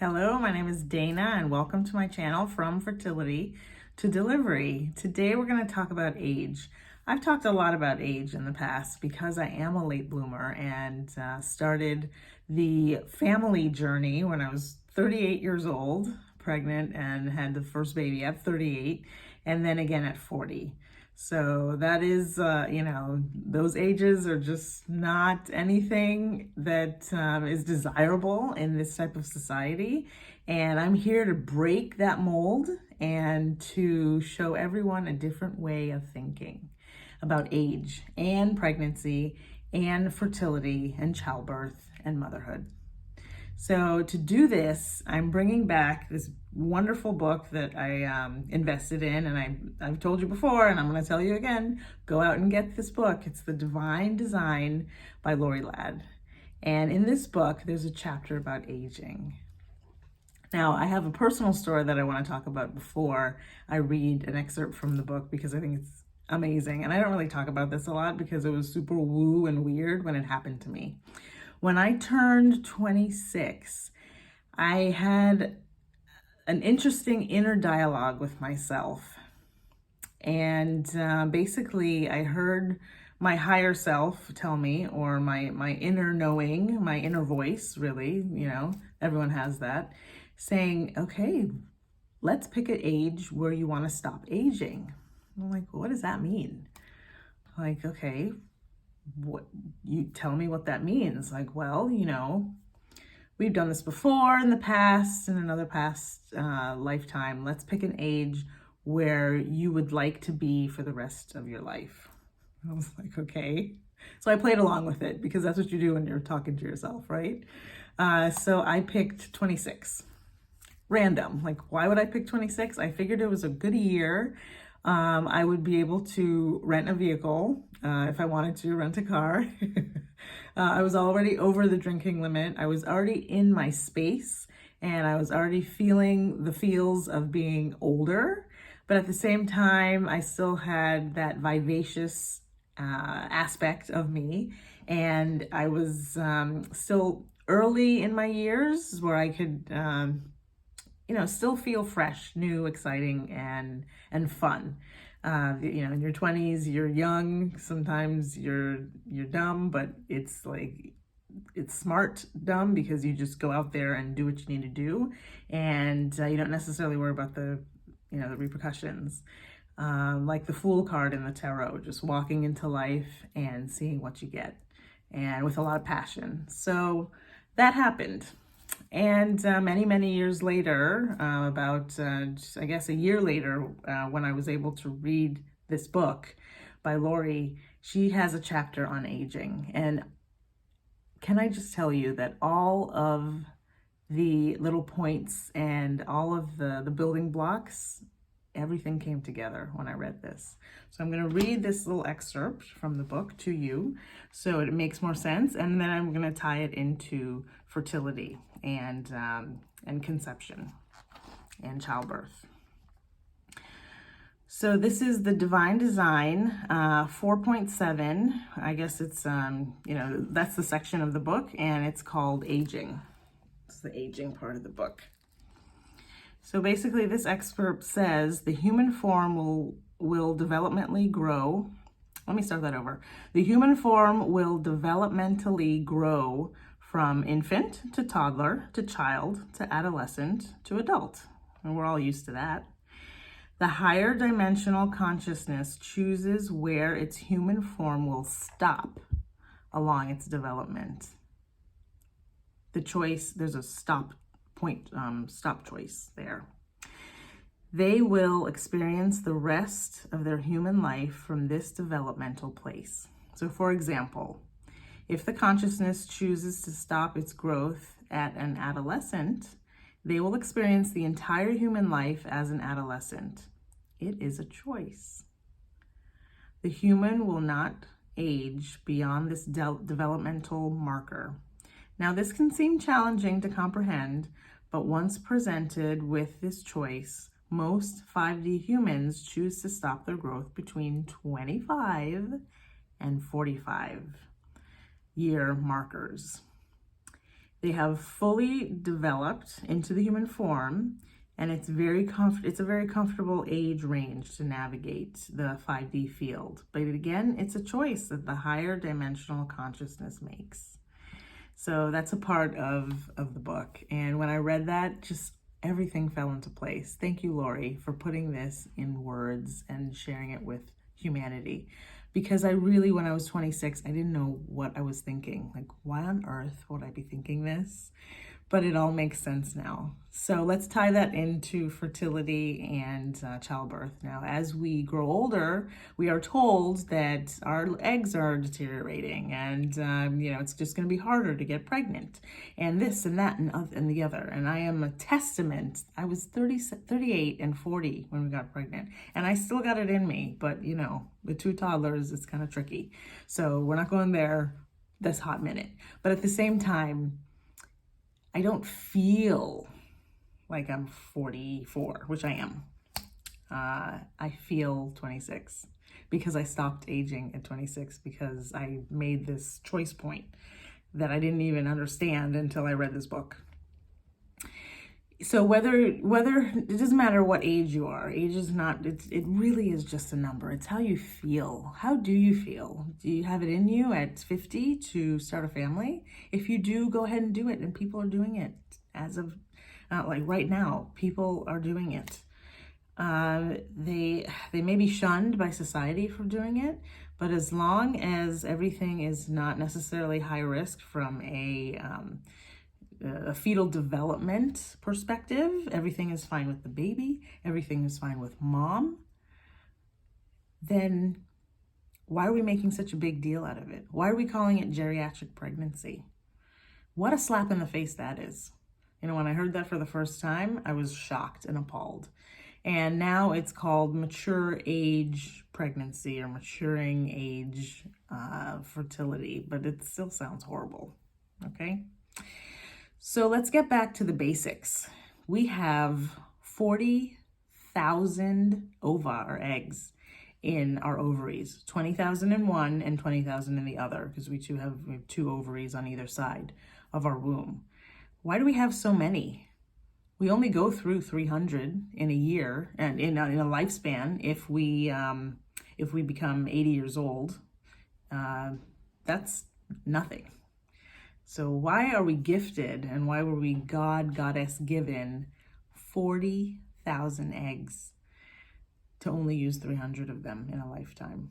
Hello, my name is Dayna and welcome to my channel From Fertility to Delivery. Today we're going to talk about age. I've talked a lot about age in the past because I am a late bloomer and started the family journey when I was 38 years old, pregnant, and had the first baby at 38 and then again at 40. So that is, those ages are just not anything that is desirable in this type of society. And I'm here to break that mold and to show everyone a different way of thinking about age and pregnancy and fertility and childbirth and motherhood. So to do this, I'm bringing back this wonderful book that I invested in, and I've told you before, and I'm going to tell you again, go out and get this book. It's The Divine Design by Lori Ladd. And in this book, there's a chapter about aging. Now, I have a personal story that I want to talk about before I read an excerpt from the book because I think it's amazing. And I don't really talk about this a lot because it was super woo and weird when it happened to me. When I turned 26, I had an interesting inner dialogue with myself. And basically, I heard my higher self tell me, or my inner knowing, my inner voice, really, everyone has that, saying, okay, let's pick an age where you want to stop aging. I'm like, what does that mean? Like, okay, what, you tell me what that means. Like, well, we've done this before in the past, in another past lifetime. Let's pick an age where you would like to be for the rest of your life. I was like, okay. So I played along with it because that's what you do when you're talking to yourself, right? So I picked 26. Random. Like, why would I pick 26? I figured it was a good year. I would be able to rent a vehicle if I wanted to rent a car. I was already over the drinking limit. I was already in my space and I was already feeling the feels of being older. But at the same time, I still had that vivacious aspect of me. And I was still early in my years where I could still feel fresh, new, exciting, and fun. In your 20s, you're young. Sometimes you're dumb, but it's smart dumb because you just go out there and do what you need to do, and you don't necessarily worry about the repercussions. Like the Fool card in the tarot, just walking into life and seeing what you get, and with a lot of passion. So that happened. And many years later, I guess a year later, when I was able to read this book by Lori, she has a chapter on aging. And can I just tell you that all of the little points and all of the building blocks, everything came together when I read this. So I'm going to read this little excerpt from the book to you so it makes more sense, and then I'm going to tie it into fertility and conception and childbirth. So this is the Divine Design 4.7. I guess it's that's the section of the book, and it's called Aging. It's the aging part of the book. So basically, this excerpt says the human form will developmentally grow. Let me start that over. The human form will developmentally grow from infant to toddler to child to adolescent to adult. And we're all used to that. The higher dimensional consciousness chooses where its human form will stop along its development. The choice, there's a stop choice there. They will experience the rest of their human life from this developmental place. So for example, if the consciousness chooses to stop its growth at an adolescent, they will experience the entire human life as an adolescent. It is a choice. The human will not age beyond this developmental marker. Now, this can seem challenging to comprehend, but once presented with this choice, most 5D humans choose to stop their growth between 25 and 45 year markers. They have fully developed into the human form, and it's a very comfortable age range to navigate the 5D field. But again, it's a choice that the higher dimensional consciousness makes. So that's a part of the book. And when I read that, just everything fell into place. Thank you, Lori, for putting this in words and sharing it with humanity. Because I really, when I was 26, I didn't know what I was thinking. Like, why on earth would I be thinking this? But it all makes sense now. So let's tie that into fertility and childbirth. Now, as we grow older, we are told that our eggs are deteriorating, and it's just going to be harder to get pregnant, and this and that and the other. And I am a testament. I was 38 and 40 when we got pregnant, and I still got it in me. But with 2 toddlers, it's kind of tricky. So we're not going there this hot minute. But at the same time, I don't feel like I'm 44, which I am. I feel 26 because I stopped aging at 26 because I made this choice point that I didn't even understand until I read this book. So whether it doesn't matter what age you are, age is not, it really is just a number. It's how you feel. How do you feel? Do you have it in you at 50 to start a family? If you do, go ahead and do it. And people are doing it as of, like right now, people are doing it. They may be shunned by society for doing it, but as long as everything is not necessarily high risk from a fetal development perspective, everything is fine with the baby, everything is fine with mom, then why are we making such a big deal out of it? Why are we calling it geriatric pregnancy? What a slap in the face that is. When I heard that for the first time, I was shocked and appalled. And now it's called mature age pregnancy or maturing age fertility, but it still sounds horrible, okay? So let's get back to the basics. We have 40,000 ova or eggs in our ovaries, 20,000 in one and 20,000 in the other, because we have 2 ovaries on either side of our womb. Why do we have so many? We only go through 300 in a year and in a lifespan. If we become 80 years old, that's nothing. So why are we gifted, and why were we goddess given 40,000 eggs to only use 300 of them in a lifetime?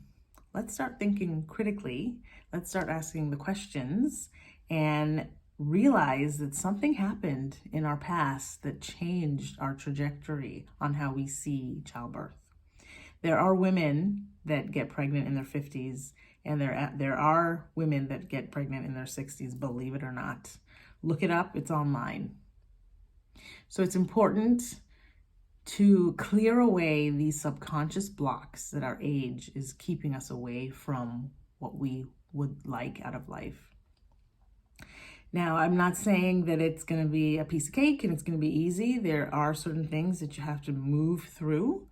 Let's start thinking critically. Let's start asking the questions and realize that something happened in our past that changed our trajectory on how we see childbirth. There are women that get pregnant in their 50s, and there are women that get pregnant in their 60s, believe it or not. Look it up, it's online. So it's important to clear away these subconscious blocks that our age is keeping us away from what we would like out of life. Now, I'm not saying that it's going to be a piece of cake and it's going to be easy. There are certain things that you have to move through.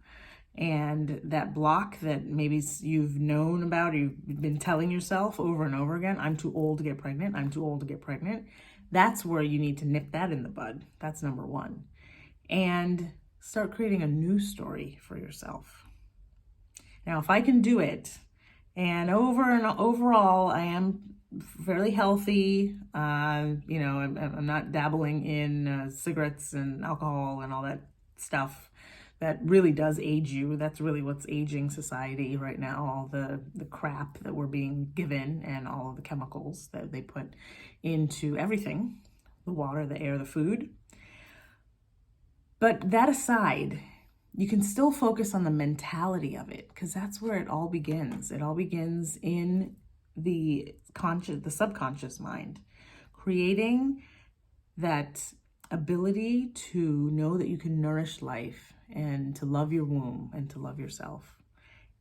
And that block that maybe you've known about, or you've been telling yourself over and over again, I'm too old to get pregnant, I'm too old to get pregnant. That's where you need to nip that in the bud. That's number 1. And start creating a new story for yourself. Now, if I can do it, and overall, I am fairly healthy. I'm not dabbling in cigarettes and alcohol and all that stuff that really does age you. That's really what's aging society right now, all the crap that we're being given and all of the chemicals that they put into everything, the water, the air, the food. But that aside, you can still focus on the mentality of it, because that's where it all begins. It all begins in the subconscious mind, creating that ability to know that you can nourish life and to love your womb and to love yourself,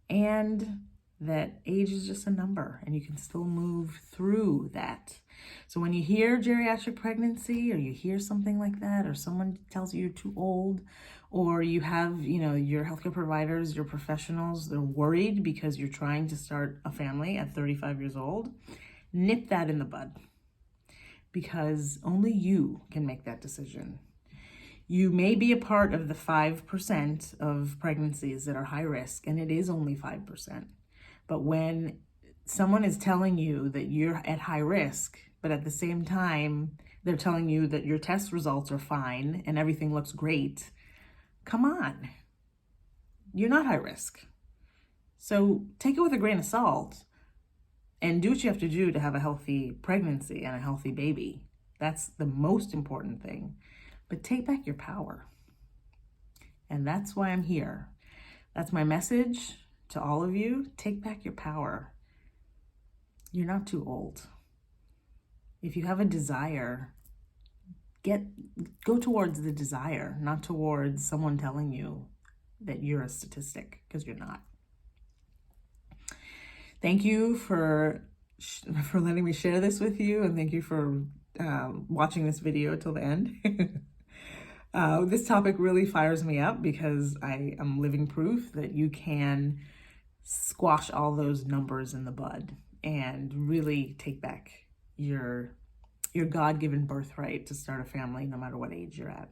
and that age is just a number and you can still move through that. So when you hear geriatric pregnancy, or you hear something like that, or someone tells you you're too old, or you have, your healthcare providers, your professionals, they're worried because you're trying to start a family at 35 years old, nip that in the bud. because only you can make that decision. You may be a part of the 5% of pregnancies that are high risk, and it is only 5%. But when someone is telling you that you're at high risk, but at the same time, they're telling you that your test results are fine and everything looks great, come on. You're not high risk. So take it with a grain of salt and do what you have to do to have a healthy pregnancy and a healthy baby. That's the most important thing. But take back your power. And that's why I'm here. That's my message to all of you. Take back your power. You're not too old. If you have a desire, go towards the desire, not towards someone telling you that you're a statistic, because you're not. Thank you for letting me share this with you, and thank you for watching this video till the end. This topic really fires me up because I am living proof that you can squash all those numbers in the bud and really take back your God-given birthright to start a family no matter what age you're at.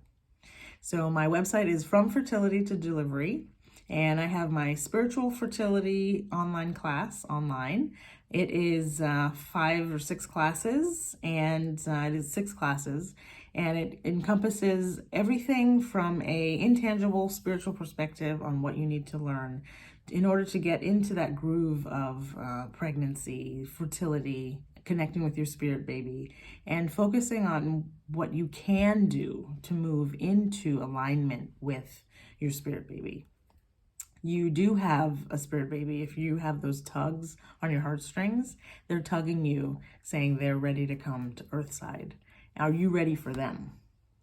So my website is From Fertility to Delivery, and I have my spiritual fertility online class online. It is 5 or 6 classes, and it is 6 classes, and it encompasses everything from a intangible spiritual perspective on what you need to learn in order to get into that groove of pregnancy, fertility, connecting with your spirit baby, and focusing on what you can do to move into alignment with your spirit baby. You do have a spirit baby. If you have those tugs on your heartstrings, they're tugging you, saying they're ready to come to Earthside. Are you ready for them?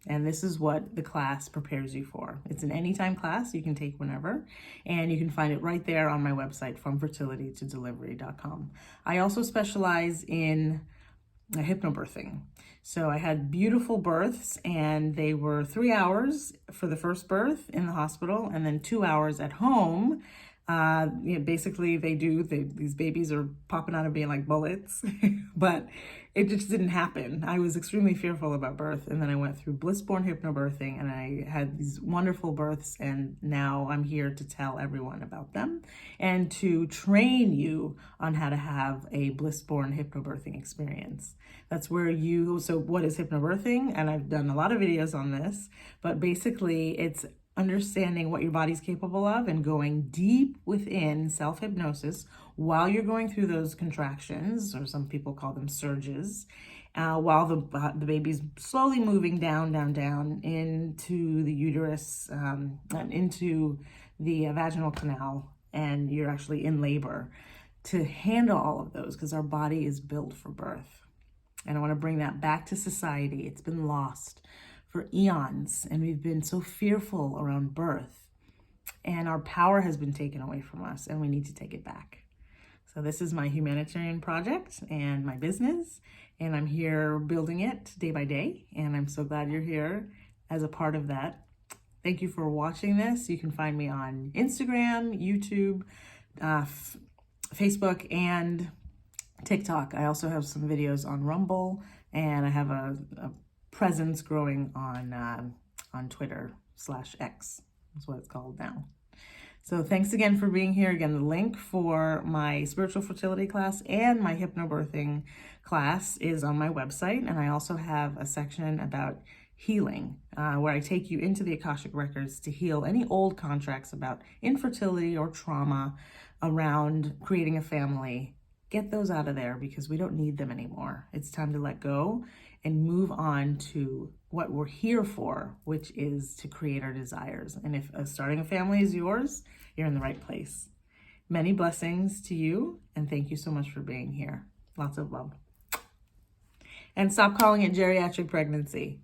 And this is what the class prepares you for. It's an anytime class you can take whenever, and you can find it right there on my website, FromFertilityToDelivery.com. I also specialize in hypnobirthing. So I had beautiful births, and they were 3 hours for the first birth in the hospital, and then 2 hours at home. Basically, these babies are popping out of being like bullets, but it just didn't happen. I was extremely fearful about birth, and then I went through bliss-born hypnobirthing, and I had these wonderful births, and now I'm here to tell everyone about them and to train you on how to have a bliss-born hypnobirthing experience. That's where so what is hypnobirthing? And I've done a lot of videos on this, but basically it's understanding what your body's capable of and going deep within self-hypnosis while you're going through those contractions, or some people call them surges, while the baby's slowly moving down into the uterus, and into the vaginal canal, and you're actually in labor, to handle all of those, because our body is built for birth. And I want to bring that back to society. It's been lost for eons, and we've been so fearful around birth, and our power has been taken away from us, and we need to take it back. So this is my humanitarian project and my business, and I'm here building it day by day, and I'm so glad you're here as a part of that. Thank you for watching this. You can find me on Instagram, YouTube, Facebook, and TikTok. I also have some videos on Rumble, and I have a presence growing on Twitter/X. That's what it's called now. So thanks again for being here. Again, the link for my spiritual fertility class and my hypnobirthing class is on my website. And I also have a section about healing, where I take you into the Akashic Records to heal any old contracts about infertility or trauma around creating a family. Get those out of there, because we don't need them anymore. It's time to let go and move on to what we're here for, which is to create our desires. And if starting a family is yours, you're in the right place. Many blessings to you, and thank you so much for being here. Lots of love. And stop calling it geriatric pregnancy.